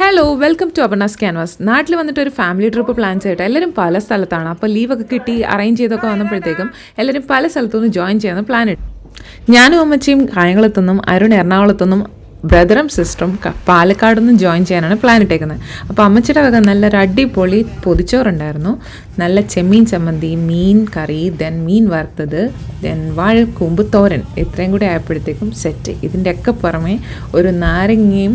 Hello welcome to Aparna's canvas. നാട്ടിൽ വന്നിട്ട് ഒരു ഫാമിലി ട്രിപ്പ് പ്ലാൻ ചെയ്തിട്ട് എല്ലാവരും പല സ്ഥലത്താണ്. അപ്പോൾ ലീവൊക്കെ കിട്ടി അറേഞ്ച് ചെയ്തൊക്കെ വന്നപ്പോഴത്തേക്കും എല്ലാവരും പല സ്ഥലത്തുനിന്ന് ജോയിൻ ചെയ്യാൻ പ്ലാൻ ഇട്ടു. ഞാനും അമ്മച്ചിയും കായംകുളത്തുനിന്നും അരുൺ എറണാകുളത്തുനിന്നും ബ്രദറും സിസ്റ്ററും പാലക്കാട് നിന്നും ജോയിൻ ചെയ്യാനാണ് പ്ലാൻ ഇട്ടേക്കുന്നത്. അപ്പോൾ അമ്മച്ചിയുടെ വക നല്ലൊരു അടിപൊളി പൊതിച്ചോറുണ്ടായിരുന്നു, നല്ല ചെമ്മീൻ ചമ്മന്തി, മീൻ കറി, ദെൻ മീൻ വറുത്തത്, ദെൻ വാഴക്കൂമ്പ് തോരൻ. ഇത്രയും കൂടി ആയപ്പോഴത്തേക്കും സെറ്റ്. ഇതിൻ്റെയൊക്കെ പുറമെ ഒരു നാരങ്ങയും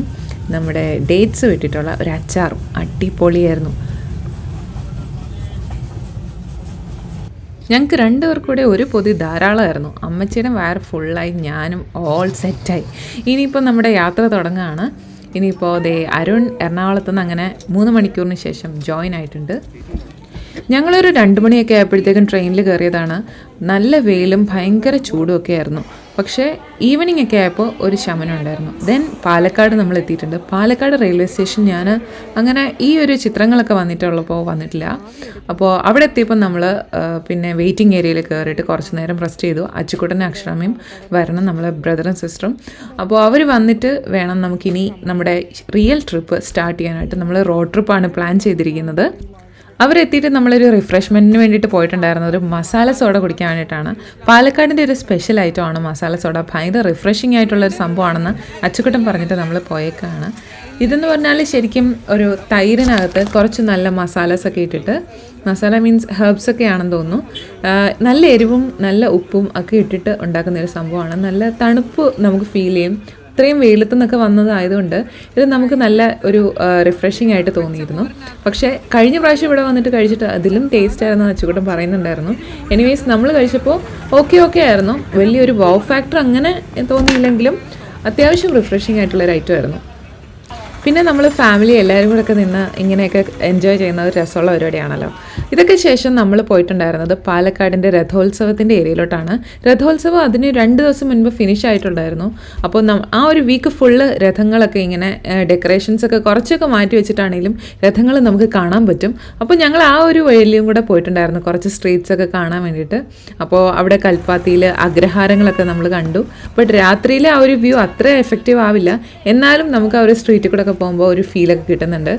നമ്മുടെ ഡേറ്റ്സ് വിട്ടിട്ടുള്ള ഒരു അച്ചാറും അടിപൊളിയായിരുന്നു. ഞങ്ങൾക്ക് രണ്ടുപേർക്കൂടെ ഒരു പൊതി ധാരാളമായിരുന്നു. അമ്മച്ചിയുടെ വയർ ഫുള്ളായി, ഞാനും ഓൾ സെറ്റായി. ഇനിയിപ്പോൾ നമ്മുടെ യാത്ര തുടങ്ങുകയാണ്. ഇനിയിപ്പോൾ അരുൺ എറണാകുളത്ത് നിന്ന് അങ്ങനെ 3 മണിക്കൂറിന് ശേഷം ജോയിൻ ആയിട്ടുണ്ട്. ഞങ്ങളൊരു 2 മണിയൊക്കെ ആയപ്പോഴത്തേക്കും ട്രെയിനിൽ കയറിയതാണ്. നല്ല വെയിലും ഭയങ്കര ചൂടുമൊക്കെ ആയിരുന്നു. പക്ഷേ ഈവനിങ് ഒക്കെ ആയപ്പോൾ ഒരു ശമനം ഉണ്ടായിരുന്നു. ദെൻ പാലക്കാട് നമ്മൾ എത്തിയിട്ടുണ്ട്. പാലക്കാട് റെയിൽവേ സ്റ്റേഷൻ ഞാൻ അങ്ങനെ ഈ ഒരു ചിത്രങ്ങളൊക്കെ വന്നിട്ടുള്ളപ്പോൾ വന്നിട്ടില്ല. അപ്പോൾ അവിടെ എത്തിയപ്പോൾ നമ്മൾ പിന്നെ വെയിറ്റിംഗ് ഏരിയയിൽ കയറിയിട്ട് കുറച്ച് നേരം റെസ്റ്റ് ചെയ്തു. അച്ചുക്കുട്ടനും അക്ഷരാമയും വരണം, നമ്മളെ ബ്രദറും സിസ്റ്ററും. അപ്പോൾ അവർ വന്നിട്ട് വേണം നമുക്കിനി നമ്മുടെ റിയൽ ട്രിപ്പ് സ്റ്റാർട്ട് ചെയ്യാനായിട്ട്. നമ്മൾ റോഡ് ട്രിപ്പാണ് പ്ലാൻ ചെയ്തിരിക്കുന്നത്. അവരെത്തിയിട്ട് നമ്മളൊരു റിഫ്രഷ്മെൻറ്റിന് വേണ്ടിയിട്ട് പോയിട്ടുണ്ടായിരുന്നത് ഒരു മസാല സോഡ കുടിക്കാൻ വേണ്ടിയിട്ടാണ്. പാലക്കാടിൻ്റെ ഒരു സ്പെഷ്യൽ ഐറ്റമാണ് മസാല സോഡ. ഭയങ്കര റിഫ്രഷിംഗ് ആയിട്ടുള്ളൊരു സംഭവമാണെന്ന് അച്ചുക്കുട്ടൻ പറഞ്ഞിട്ട് നമ്മൾ പോയേക്കാണ്. ഇതെന്ന് പറഞ്ഞാൽ ശരിക്കും ഒരു തൈരിനകത്ത് കുറച്ച് നല്ല മസാലസൊക്കെ ഇട്ടിട്ട്, മസാല മീൻസ് ഹെർബ്സ് ഒക്കെ ആണെന്ന് തോന്നുന്നു, നല്ല എരിവും നല്ല ഉപ്പും ഒക്കെ ഇട്ടിട്ട് ഉണ്ടാക്കുന്നൊരു സംഭവമാണ്. നല്ല തണുപ്പ് നമുക്ക് ഫീൽ ചെയ്യും. ഇത്രയും വെയിലത്തു നിന്നൊക്കെ വന്നതായതുകൊണ്ട് ഇത് നമുക്ക് നല്ല ഒരു റിഫ്രഷിംഗ് ആയിട്ട് തോന്നിയിരുന്നു. പക്ഷേ കഴിഞ്ഞ പ്രാവശ്യം ഇവിടെ വന്നിട്ട് കഴിച്ചിട്ട് അതിലും ടേസ്റ്റ് ആയിരുന്നു അച്ചുകൂട്ടം പറയുന്നുണ്ടായിരുന്നു. എനിവേസ് നമ്മൾ കഴിച്ചപ്പോൾ ഓക്കെ ആയിരുന്നു. വലിയൊരു വൗ ഫാക്ടർ അങ്ങനെ തോന്നിയില്ലെങ്കിലും അത്യാവശ്യം റിഫ്രഷിംഗ് ആയിട്ടുള്ളൊരു ഐറ്റം ആയിരുന്നു. പിന്നെ നമ്മൾ ഫാമിലി എല്ലാവരും കൂടെ ഒക്കെ നിന്ന് ഇങ്ങനെയൊക്കെ എൻജോയ് ചെയ്യുന്ന ഒരു രസമുള്ള പരിപാടിയാണല്ലോ. ഇതൊക്കെ ശേഷം നമ്മൾ പോയിട്ടുണ്ടായിരുന്നത് പാലക്കാടിൻ്റെ രഥോത്സവത്തിൻ്റെ ഏരിയയിലോട്ടാണ്. രഥോത്സവം അതിന് 2 ദിവസം മുൻപ് ഫിനിഷ് ആയിട്ടുണ്ടായിരുന്നു. അപ്പോൾ ആ ഒരു വീക്ക് ഫുള്ള് രഥങ്ങളൊക്കെ ഇങ്ങനെ ഡെക്കറേഷൻസൊക്കെ കുറച്ചൊക്കെ മാറ്റി വെച്ചിട്ടാണെങ്കിലും രഥങ്ങൾ നമുക്ക് കാണാൻ പറ്റും. അപ്പോൾ ഞങ്ങൾ ആ ഒരു വഴിയിലും കൂടെ പോയിട്ടുണ്ടായിരുന്നു, കുറച്ച് സ്ട്രീറ്റ്സൊക്കെ കാണാൻ വേണ്ടിയിട്ട്. അപ്പോൾ അവിടെ കൽപ്പാത്തിയിൽ അഗ്രഹാരങ്ങളൊക്കെ നമ്മൾ കണ്ടു. ബട്ട് രാത്രിയിലെ ആ ഒരു വ്യൂ അത്ര എഫക്റ്റീവ് ആവില്ല, എന്നാലും നമുക്ക് ആ ഒരു സ്ട്രീറ്റിൽ കൂടെ പോകുമ്പോൾ ഒരു ഫീലൊക്കെ കിട്ടുന്നുണ്ട്.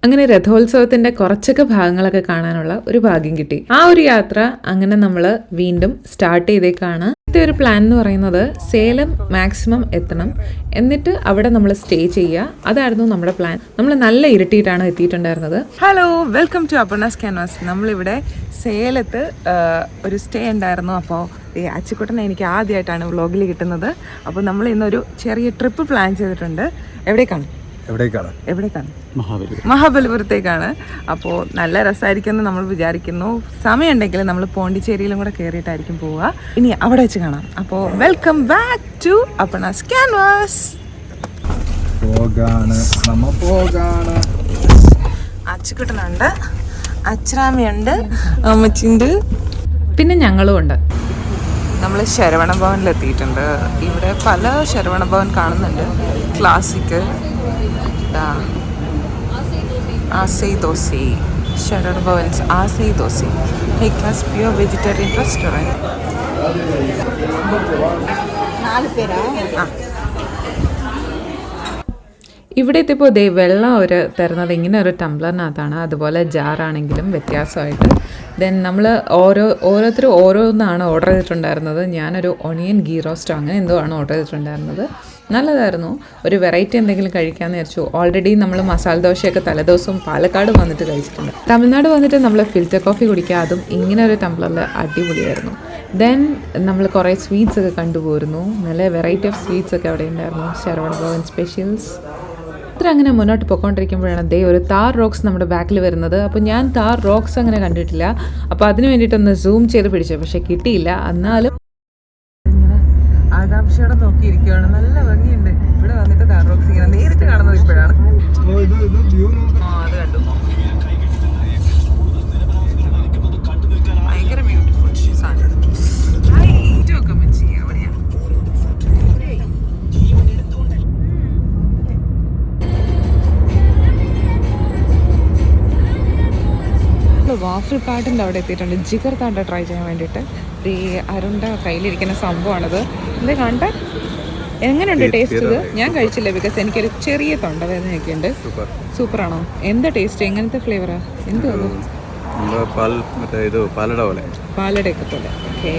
അങ്ങനെ രഥോത്സവത്തിൻ്റെ കുറച്ചൊക്കെ ഭാഗങ്ങളൊക്കെ കാണാനുള്ള ഒരു ഭാഗ്യം കിട്ടി. ആ ഒരു യാത്ര അങ്ങനെ നമ്മൾ വീണ്ടും സ്റ്റാർട്ട് ചെയ്തേക്കാണ്. ഇന്നത്തെ ഒരു പ്ലാൻ എന്ന് പറയുന്നത് സേലം മാക്സിമം എത്തണം, എന്നിട്ട് അവിടെ നമ്മൾ സ്റ്റേ ചെയ്യുക. അതായിരുന്നു നമ്മുടെ പ്ലാൻ. നമ്മൾ നല്ല ഇരുട്ടിയിട്ടാണ് എത്തിയിട്ടുണ്ടായിരുന്നത്. Hello, welcome to Aparna's canvas. നമ്മളിവിടെ സേലത്ത് ഒരു സ്റ്റേ ഉണ്ടായിരുന്നു. അപ്പോൾ അച്ചുക്കുട്ടനെ എനിക്ക് ആദ്യമായിട്ടാണ് വ്ളോഗിൽ കിട്ടുന്നത്. അപ്പോൾ നമ്മൾ ഇന്നൊരു ചെറിയ ട്രിപ്പ് പ്ലാൻ ചെയ്തിട്ടുണ്ട്. എവിടേക്കാണ്? മഹാബലിപുരത്തേക്കാണ്. അപ്പോൾ നല്ല രസമായിരിക്കുമെന്ന് നമ്മൾ വിചാരിക്കുന്നു. സമയമുണ്ടെങ്കിൽ നമ്മൾ പോണ്ടിച്ചേരിയിലും കൂടെ കയറിയിട്ടായിരിക്കും പോവുക. ഇനി അവിടെ വെച്ച് കാണാം. അപ്പോൾ welcome back to Aparna's canvas. അച്ചുക്കുട്ടനുണ്ട്, അച്ഛനാമ്മയുണ്ട്, അമ്മച്ചിണ്ട്, പിന്നെ ഞങ്ങളും ഉണ്ട്. നമ്മൾ ശരവണ ഭവനിലെത്തിയിട്ടുണ്ട്. ഇവിടെ പല ശരവണ ഭവൻ കാണുന്നുണ്ട്. Classic, Aasai Dosai, Saravana Bhavans Aasai Dosai, high class pure vegetarian restaurant. ഇവിടെ എത്തിയപ്പോൾ വെള്ളം ഒരു തരുന്നത് ഇങ്ങനെ ഒരു ടംബ്ലറിനകത്താണ്. അതുപോലെ ജാറാണെങ്കിലും വ്യത്യാസമായിട്ട്. ദെൻ നമ്മൾ ഓരോരുത്തരും ഓരോന്നാണ് ഓർഡർ ചെയ്തിട്ടുണ്ടായിരുന്നത്. ഞാനൊരു ഒണിയൻ ഗീ റോസ്റ്റോ അങ്ങനെ എന്തോ ആണ് ഓർഡർ ചെയ്തിട്ടുണ്ടായിരുന്നത്. നല്ലതായിരുന്നു. ഒരു വെറൈറ്റി എന്തെങ്കിലും കഴിക്കാമെന്ന് വിചാരിച്ചു. ഓൾറെഡി നമ്മൾ മസാല ദോശയൊക്കെ തലേദിവസം പാലക്കാട് വന്നിട്ട് കഴിച്ചിട്ടുണ്ട്. തമിഴ്നാട് വന്നിട്ട് നമ്മൾ ഫിൽറ്റർ കോഫി കുടിക്കുക, അതും ഇങ്ങനെ ഒരു ടംബ്ലറിൽ അടിപൊളിയായിരുന്നു. ദെൻ നമ്മൾ കുറേ സ്വീറ്റ്സ് ഒക്കെ കണ്ടുപോയിരുന്നു. നല്ല വെറൈറ്റി ഓഫ് സ്വീറ്റ്സ് ഒക്കെ അവിടെ ഉണ്ടായിരുന്നു. ശരവണ ഭവൻ സ്പെഷ്യൽസ്. അത്ര അങ്ങനെ മുന്നോട്ട് പോയിക്കൊണ്ടിരിക്കുമ്പോഴാണ് ഒരു താർ റോക്സ് നമ്മുടെ ബാക്കിൽ വരുന്നത്. അപ്പോൾ ഞാൻ താർ റോക്സ് അങ്ങനെ കണ്ടിട്ടില്ല. അപ്പോൾ അതിന് വേണ്ടിയിട്ടൊന്ന് സൂം ചെയ്ത് പിടിച്ചു, പക്ഷേ കിട്ടിയില്ല. എന്നാലും ഇങ്ങനെ ആകാംക്ഷയോടെ നോക്കിയിരിക്കുകയാണ്. നല്ല ഭംഗിയുണ്ട്. ഇവിടെ വന്നിട്ട് താർ റോക്സ് ഇങ്ങനെ നേരിട്ട് കാണുന്നത് ഇപ്പോഴാണ്. അത് കണ്ടു. ഭയങ്കര ബ്യൂട്ടിഫുൾ സാധനം. ഒക്കെ വെച്ച് എവിടെയാണ് വാഫിൾ കാർട്ടിൻ്റെ അവിടെ എത്തിയിട്ടുണ്ട്. ജിഗർ താണ്ട ട്രൈ ചെയ്യാൻ വേണ്ടിയിട്ട്. ഈ അരുണ്ട കയ്യിലിരിക്കുന്ന സംഭവമാണത്. ഇത് കണ്ട എങ്ങനെയുണ്ട് ടേസ്റ്റ് ഇത്? ഞാൻ കഴിച്ചില്ല, ബിക്കോസ് എനിക്കൊരു ചെറിയ തൊണ്ടവേദനയൊക്കെ ഉണ്ട്. സൂപ്പറാണോ? എന്താ ടേസ്റ്റ്? എങ്ങനത്തെ ഫ്ലേവറാ? എന്ത് പാലടയൊക്കെ പോലെ. ഓക്കേ,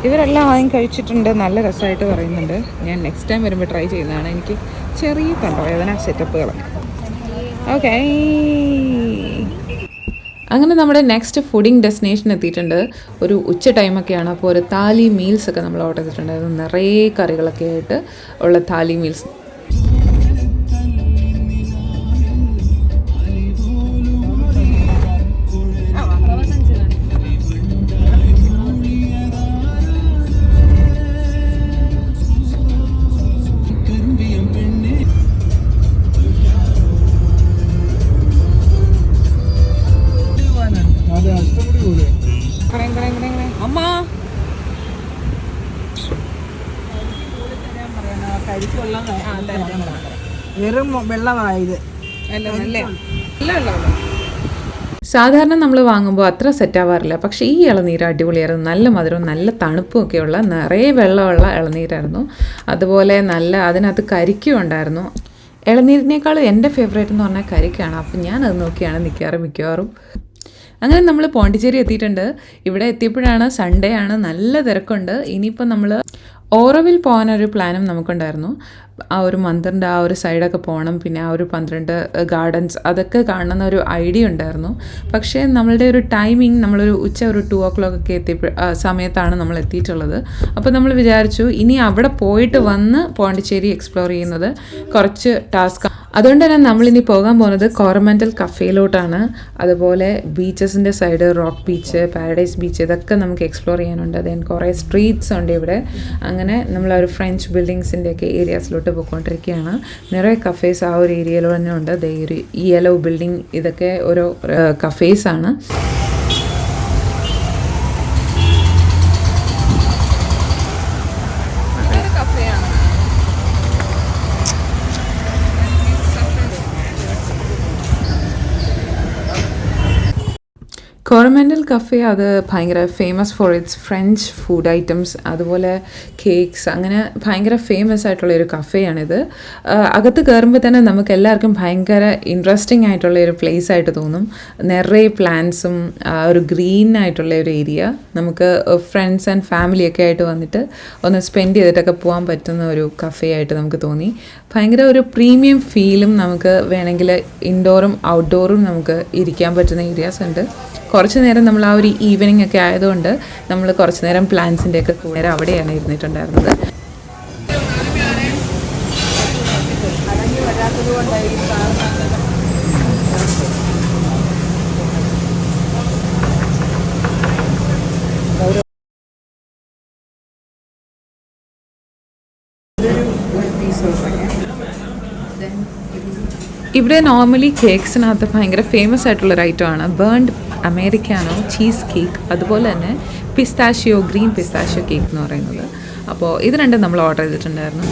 ഇവരെല്ലാം വാങ്ങി കഴിച്ചിട്ടുണ്ട്, നല്ല രസമായിട്ട് പറയുന്നുണ്ട്. ഞാൻ നെക്സ്റ്റ് ടൈം വരുമ്പോൾ ട്രൈ ചെയ്യുന്നതാണ്. എനിക്ക് ചെറിയ തൊണ്ടവേദന സെറ്റപ്പുകളൊക്കെ. ഓക്കേ, അങ്ങനെ നമ്മുടെ നെക്സ്റ്റ് ഫുഡിങ് ഡെസ്റ്റിനേഷൻ എത്തിയിട്ടുണ്ട്. ഒരു ഉച്ച ടൈമൊക്കെയാണ്. അപ്പോൾ ഒരു താലി മീൽസ് ഒക്കെ നമ്മൾ ഓർഡർ ചെയ്തിട്ടുണ്ടായിരുന്നു. നിറയെ കറികളൊക്കെ ആയിട്ട് ഉള്ള താലി മീൽസ്. വെറും വെള്ളമായത്. സാധാരണ നമ്മൾ വാങ്ങുമ്പോൾ അത്ര സെറ്റ് ആവാറില്ല, പക്ഷേ ഈ ഇളനീര് അടിപൊളിയായിരുന്നു. നല്ല മധുരവും നല്ല തണുപ്പും ഒക്കെയുള്ള നിറയെ വെള്ളമുള്ള ഇളനീരായിരുന്നു. അതുപോലെ നല്ല അതിനകത്ത് കരിക്കും ഉണ്ടായിരുന്നു. ഇളനീരിനേക്കാൾ എൻ്റെ ഫേവറേറ്റ് എന്ന് പറഞ്ഞാൽ കരിക്കാണ്. അപ്പം ഞാനത് നോക്കിയാണ് മിക്കവാറും. അങ്ങനെ നമ്മൾ പോണ്ടിച്ചേരി എത്തിയിട്ടുണ്ട്. ഇവിടെ എത്തിയപ്പോഴാണ് സൺഡേ ആണ്, നല്ല തിരക്കുണ്ട്. ഇനിയിപ്പോൾ നമ്മൾ ഓറോവിൽ പോകാനൊരു പ്ലാനും നമുക്കുണ്ടായിരുന്നു. ആ ഒരു മന്ദിറിൻ്റെ ആ ഒരു സൈഡൊക്കെ പോകണം, പിന്നെ ആ ഒരു 12 ഗാർഡൻസ് അതൊക്കെ കാണുന്ന ഒരു ഐഡിയ ഉണ്ടായിരുന്നു. പക്ഷേ നമ്മളുടെ ഒരു ടൈമിങ് നമ്മളൊരു ഉച്ച ഒരു 2 o'clock ഒക്കെ സമയത്താണ് നമ്മൾ എത്തിയിട്ടുള്ളത്. അപ്പോൾ നമ്മൾ വിചാരിച്ചു ഇനി അവിടെ പോയിട്ട് വന്ന് പോണ്ടിച്ചേരി എക്സ്പ്ലോർ ചെയ്യുന്നത് കുറച്ച് ടാസ്ക്. അതുകൊണ്ട് തന്നെ നമ്മളിനി പോകാൻ പോകുന്നത് കോറമൻഡൽ കഫേയിലോട്ടാണ്. അതുപോലെ ബീച്ചസിൻ്റെ side, rock beach, paradise beach, ഇതൊക്കെ നമുക്ക് എക്സ്പ്ലോർ ചെയ്യാനുണ്ട്. ദെൻ കുറേ സ്ട്രീറ്റ്സ് ഉണ്ട് ഇവിടെ. അങ്ങനെ നമ്മൾ ഒരു ഫ്രഞ്ച് ബിൽഡിങ്സിൻ്റെയൊക്കെ ഏരിയാസിലോട്ട് പോയിക്കൊണ്ടിരിക്കുകയാണ്. നിറയെ കഫേസ് ആ ഒരു ഏരിയയിൽ തന്നെ ഉണ്ട്. ഒരു യെല്ലോ ബിൽഡിംഗ്, ഇതൊക്കെ ഓരോ കഫേസാണ്. കോറമൻഡൽ കഫേ അത് ഭയങ്കര famous for it's French food items, അതുപോലെ കേക്ക്സ്, അങ്ങനെ ഭയങ്കര ഫേമസ് ആയിട്ടുള്ളൊരു കഫേയാണിത്. അകത്ത് കയറുമ്പോൾ തന്നെ നമുക്ക് എല്ലാവർക്കും ഭയങ്കര ഇൻട്രസ്റ്റിംഗ് ആയിട്ടുള്ള ഒരു പ്ലേസ് ആയിട്ട് തോന്നും. നിറയെ പ്ലാന്റ്സും ഒരു ഗ്രീൻ ആയിട്ടുള്ള ഒരു ഏരിയ. നമുക്ക് ഫ്രണ്ട്സ് ആൻഡ് ഫാമിലിയൊക്കെ ആയിട്ട് വന്നിട്ട് ഒന്ന് സ്പെൻഡ് ചെയ്തിട്ടൊക്കെ പോകാൻ പറ്റുന്ന ഒരു കഫേ ആയിട്ട് നമുക്ക് തോന്നി. ഭയങ്കര ഒരു പ്രീമിയം ഫീലും നമുക്ക് വേണമെങ്കിൽ ഇൻഡോറും ഔട്ട്ഡോറും നമുക്ക് ഇരിക്കാൻ പറ്റുന്ന ഏരിയാസ് ഉണ്ട്. കുറച്ച് നേരം നമ്മൾ ആ ഒരു ഈവനിങ് ഒക്കെ ആയതുകൊണ്ട് നമ്മൾ കുറച്ച് നേരം പ്ലാന്റ്സിൻ്റെയൊക്കെ നേരം അവിടെയാണ് ഇരുന്നിട്ടുണ്ടായിരുന്നത്. ഇവിടെ നോർമലി കേക്ക്സിനകത്ത് ഭയങ്കര ഫേമസ് ആയിട്ടുള്ളൊരു ഐറ്റമാണ് ബേൺഡ് അമേരിക്കാനോ ചീസ് കേക്ക്, അതുപോലെ തന്നെ പിസ്താഷ്യോ, ഗ്രീൻ പിസ്താഷ്യോ കേക്ക് എന്ന് പറയുന്നത്. അപ്പോൾ ഇത് രണ്ടും നമ്മൾ ഓർഡർ ചെയ്തിട്ടുണ്ടായിരുന്നു.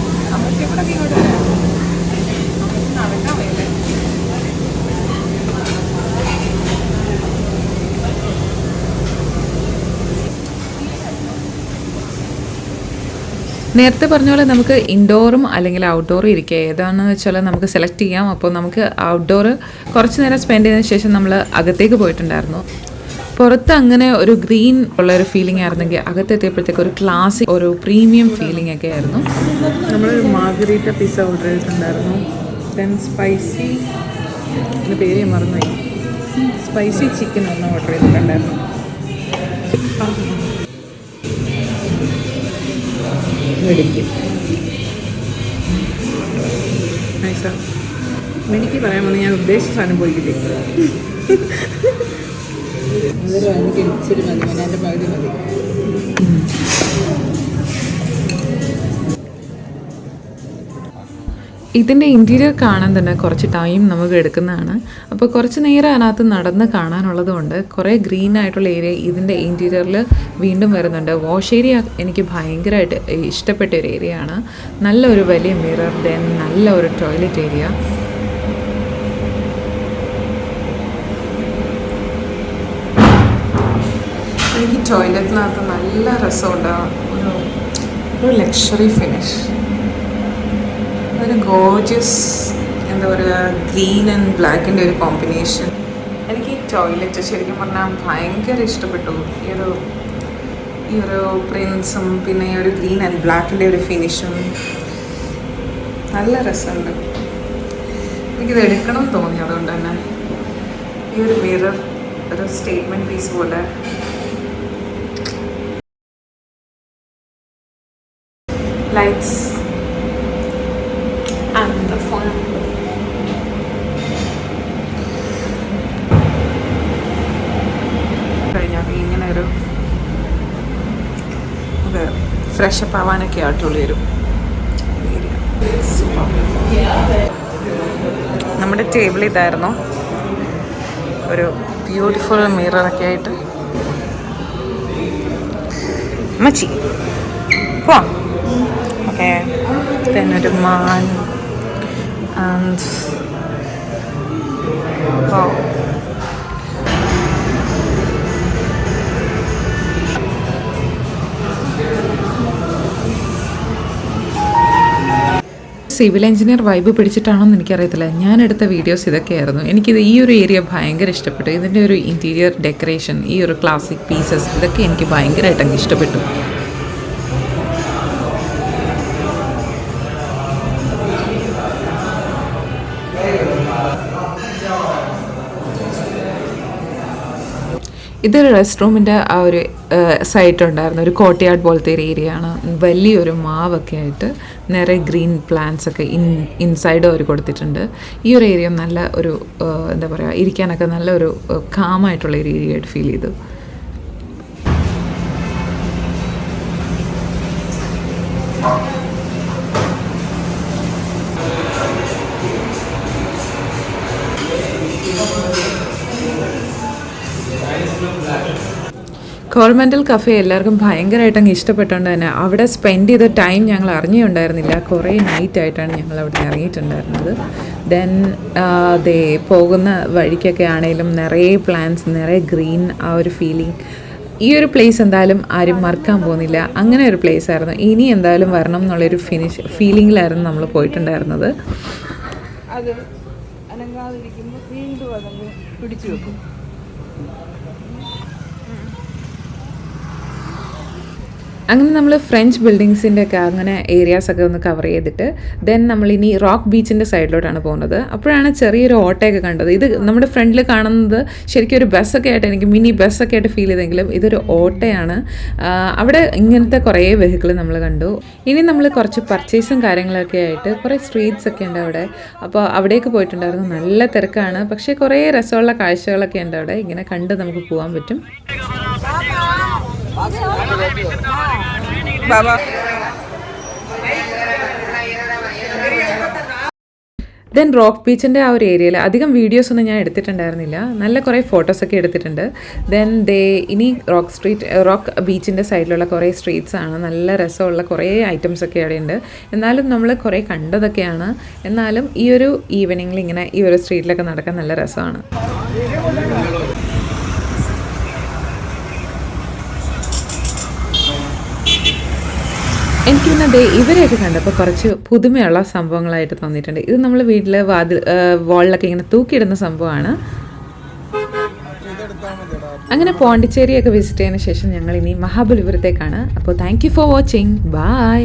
നേരത്തെ പറഞ്ഞ പോലെ നമുക്ക് ഇൻഡോറും അല്ലെങ്കിൽ ഔട്ട്ഡോറും ഇരിക്കുക, ഏതാണെന്ന് വെച്ചാൽ നമുക്ക് സെലക്ട് ചെയ്യാം. അപ്പോൾ നമുക്ക് ഔട്ട്ഡോർ കുറച്ച് നേരം സ്പെൻഡ് ചെയ്തതിന് ശേഷം നമ്മൾ അകത്തേക്ക് പോയിട്ടുണ്ടായിരുന്നു. പുറത്ത് അങ്ങനെ ഒരു ഗ്രീൻ ഉള്ളൊരു ഫീലിംഗ് ആയിരുന്നെങ്കിൽ അകത്തെത്തിയപ്പോഴത്തേക്ക് ഒരു ക്ലാസിക്, ഒരു പ്രീമിയം ഫീലിംഗ് ഒക്കെ ആയിരുന്നു. നമ്മളൊരു മാർഗരീറ്റ പിസ്സ ഓർഡർ ചെയ്തിട്ടുണ്ടായിരുന്നു. ദെൻ സ്പൈസി, എൻ്റെ പേര് ഞാൻ മറന്നുപോയി, സ്പൈസി ചിക്കൻ ഒന്ന് ഓർഡർ ചെയ്തിട്ടുണ്ടായിരുന്നു. എനിക്ക് പറയാൻ വന്ന് ഞാൻ ഉദ്ദേശിച്ച സാധനം പോയിക്കില്ലേ, എനിക്ക് ഇച്ചിരി മതി, എൻ്റെ പകുതി മതി. ഇതിൻ്റെ ഇൻറ്റീരിയർ കാണാൻ തന്നെ കുറച്ച് ടൈം നമുക്ക് എടുക്കുന്നതാണ്. അപ്പോൾ കുറച്ച് നേരം അതിനകത്ത് നടന്ന് കാണാനുള്ളതുകൊണ്ട് കുറേ ഗ്രീൻ ആയിട്ടുള്ള ഏരിയ ഇതിൻ്റെ ഇൻറ്റീരിയറിൽ വീണ്ടും വരുന്നുണ്ട്. വാഷ് ഏരിയ എനിക്ക് ഭയങ്കരമായിട്ട് ഇഷ്ടപ്പെട്ട ഒരു ഏരിയ ആണ്. നല്ലൊരു വലിയ മിറർ, ദെൻ നല്ല ഒരു ടോയ്ലറ്റ് ഏരിയ. എനിക്ക് ടോയ്ലറ്റിനകത്ത് നല്ല രസമുണ്ട്. ഒരു ഒരു ലക്ഷറി ഫിനിഷ്, ഒരു ഗോർജിയസ് എന്താ പറയുക, ഗ്രീൻ ആൻഡ് ബ്ലാക്കിൻ്റെ ഒരു കോമ്പിനേഷൻ. എനിക്ക് ഈ ടോയ്ലറ്റ് ശരിക്കും പറഞ്ഞാൽ ഭയങ്കര ഇഷ്ടപ്പെട്ടു. ഈ ഒരു പ്രിൻസും പിന്നെ ഈ ഒരു ഗ്രീൻ ആൻഡ് ബ്ലാക്കിൻ്റെ ഒരു ഫിനിഷും നല്ല രസമുണ്ട്. എനിക്കിത് എടുക്കണം എന്ന് തോന്നി. അതുകൊണ്ട് തന്നെ ഈ ഒരു മിറർ ഒരു സ്റ്റേറ്റ്മെൻറ്റ് പീസ് പോലെ. Lights and the phone. കഴിഞ്ഞാൽ ഇങ്ങനെ ഒരു ഇത് ഫ്രഷപ്പ് ആവാനൊക്കെ ആയിട്ടുള്ള ഒരു ഏരിയ. നമ്മുടെ ടേബിൾ ഇതായിരുന്നു, ഒരു ബ്യൂട്ടിഫുൾ മിററൊക്കെ ആയിട്ട്. മച്ചി പോവാം. ഓക്കെ, ഒരു man and civil engineer vibe പിടിച്ചിട്ടാണോ എന്ന് എനിക്കറിയത്തില്ല. ഞാനെടുത്ത വീഡിയോസ് ഇതൊക്കെയായിരുന്നു. എനിക്കിത് ഈ ഒരു ഏരിയ ഭയങ്കര ഇഷ്ടപ്പെട്ടു. ഇതിൻ്റെ ഒരു ഇൻറ്റീരിയർ ഡെക്കറേഷൻ, ഈ ഒരു ക്ലാസിക് പീസസ്, ഇതൊക്കെ എനിക്ക് ഭയങ്കരമായിട്ട് ഇഷ്ടപ്പെട്ടു. ഇതൊരു റെസ്റ്റ് റൂമിൻ്റെ ആ ഒരു സൈറ്റ് ഉണ്ടായിരുന്നു. ഒരു കോട്ടയാട് പോലത്തെ ഒരു ഏരിയ ആണ്. വലിയൊരു മാവൊക്കെ ആയിട്ട് നിറയെ ഗ്രീൻ പ്ലാന്റ്സ് ഒക്കെ ഇൻസൈഡ് അവർ കൊടുത്തിട്ടുണ്ട്. ഈ ഒരു ഏരിയ നല്ല ഒരു എന്താ പറയുക, ഇരിക്കാനൊക്കെ നല്ല ഒരു കാമായിട്ടുള്ള ഒരു ഏരിയ ആയിട്ട് ഫീൽ ചെയ്തു. കോറമൻഡൽ കഫേ എല്ലാവർക്കും ഭയങ്കരമായിട്ട് അങ്ങ് ഇഷ്ടപ്പെട്ടുകൊണ്ട് തന്നെ അവിടെ സ്പെൻഡ് ചെയ്ത ടൈം ഞങ്ങൾ അറിഞ്ഞുണ്ടായിരുന്നില്ല. കുറേ നൈറ്റായിട്ടാണ് ഞങ്ങൾ അവിടെ ഇറങ്ങിയിട്ടുണ്ടായിരുന്നത്. ദെൻ പോകുന്ന വഴിക്കൊക്കെ ആണെങ്കിലും നിറയെ പ്ലാന്റ്സ്, നിറയെ ഗ്രീൻ, ആ ഒരു ഫീലിംഗ്. ഈ ഒരു പ്ലേസ് എന്തായാലും ആരും മറക്കാൻ പോകുന്നില്ല. അങ്ങനെ ഒരു പ്ലേസ് ആയിരുന്നു. ഇനി എന്തായാലും വരണം എന്നുള്ളൊരു ഫീലിങ്ങിലായിരുന്നു നമ്മൾ പോയിട്ടുണ്ടായിരുന്നത്. അത് അനങ്ങാതിരിക്കുമ്പോൾ വീണ്ടും അതങ്ങ് പിടിച്ചു വെക്കും. അങ്ങനെ നമ്മൾ ഫ്രഞ്ച് ബിൽഡിങ്സിൻ്റെ ഒക്കെ അങ്ങനെ ഏരിയാസൊക്കെ ഒന്ന് കവർ ചെയ്തിട്ട് ദെൻ നമ്മളിനി റോക്ക് ബീച്ചിൻ്റെ സൈഡിലോട്ടാണ് പോകുന്നത്. അപ്പോഴാണ് ചെറിയൊരു ഓട്ടയൊക്കെ കണ്ടത്. ഇത് നമ്മുടെ ഫ്രണ്ടിൽ കാണുന്നത് ശരിക്കും ഒരു ബസ്സൊക്കെ ആയിട്ട്, എനിക്ക് മിനി ബസ്സൊക്കെ ആയിട്ട് ഫീൽ ചെയ്തെങ്കിലും ഇതൊരു ഓട്ടയാണ്. അവിടെ ഇങ്ങനത്തെ കുറേ വെഹിക്കിൾ നമ്മൾ കണ്ടു. ഇനി നമ്മൾ കുറച്ച് പർച്ചേസും കാര്യങ്ങളൊക്കെ ആയിട്ട് കുറേ സ്ട്രീറ്റ്സ് ഒക്കെ ഉണ്ട് അവിടെ. അപ്പോൾ അവിടേക്ക് പോയിട്ടുണ്ടായിരുന്നു. നല്ല തിരക്കാണ്, പക്ഷേ കുറേ രസമുള്ള കാഴ്ചകളൊക്കെ ഉണ്ട് അവിടെ. ഇങ്ങനെ കണ്ട് നമുക്ക് പോകാൻ പറ്റും. ദെൻ റോക്ക് ബീച്ചിൻ്റെ ആ ഒരു ഏരിയയിൽ അധികം വീഡിയോസൊന്നും ഞാൻ എടുത്തിട്ടുണ്ടായിരുന്നില്ല. നല്ല കുറേ ഫോട്ടോസൊക്കെ എടുത്തിട്ടുണ്ട്. ദെൻ ഇനി റോക്ക് ബീച്ചിൻ്റെ സൈഡിലുള്ള കുറേ സ്ട്രീറ്റ്സ് ആണ്. നല്ല രസമുള്ള കുറേ ഐറ്റംസൊക്കെ അവിടെ ഉണ്ട്. എന്നാലും നമ്മൾ കുറേ കണ്ടതൊക്കെയാണ്. എന്നാലും ഈ ഒരു ഈവനിങ്ങിൽ ഇങ്ങനെ ഈ ഒരു സ്ട്രീറ്റിലൊക്കെ നടക്കാൻ നല്ല രസമാണ്. എനിക്ക് പിന്നെ ഇവരെയൊക്കെ കണ്ടപ്പോൾ കുറച്ച് പുതുമയുള്ള സംഭവങ്ങളായിട്ട് തോന്നിയിട്ടുണ്ട്. ഇത് നമ്മൾ വീട്ടിൽ വാളിലൊക്കെ ഇങ്ങനെ തൂക്കിയിടുന്ന സംഭവമാണ്. അങ്ങനെ പോണ്ടിച്ചേരിയൊക്കെ വിസിറ്റ് ചെയ്തതിന് ശേഷം ഞങ്ങൾ ഇനി മഹാബലിപുരത്തേക്കാണ്. അപ്പോൾ thank you for watching. By.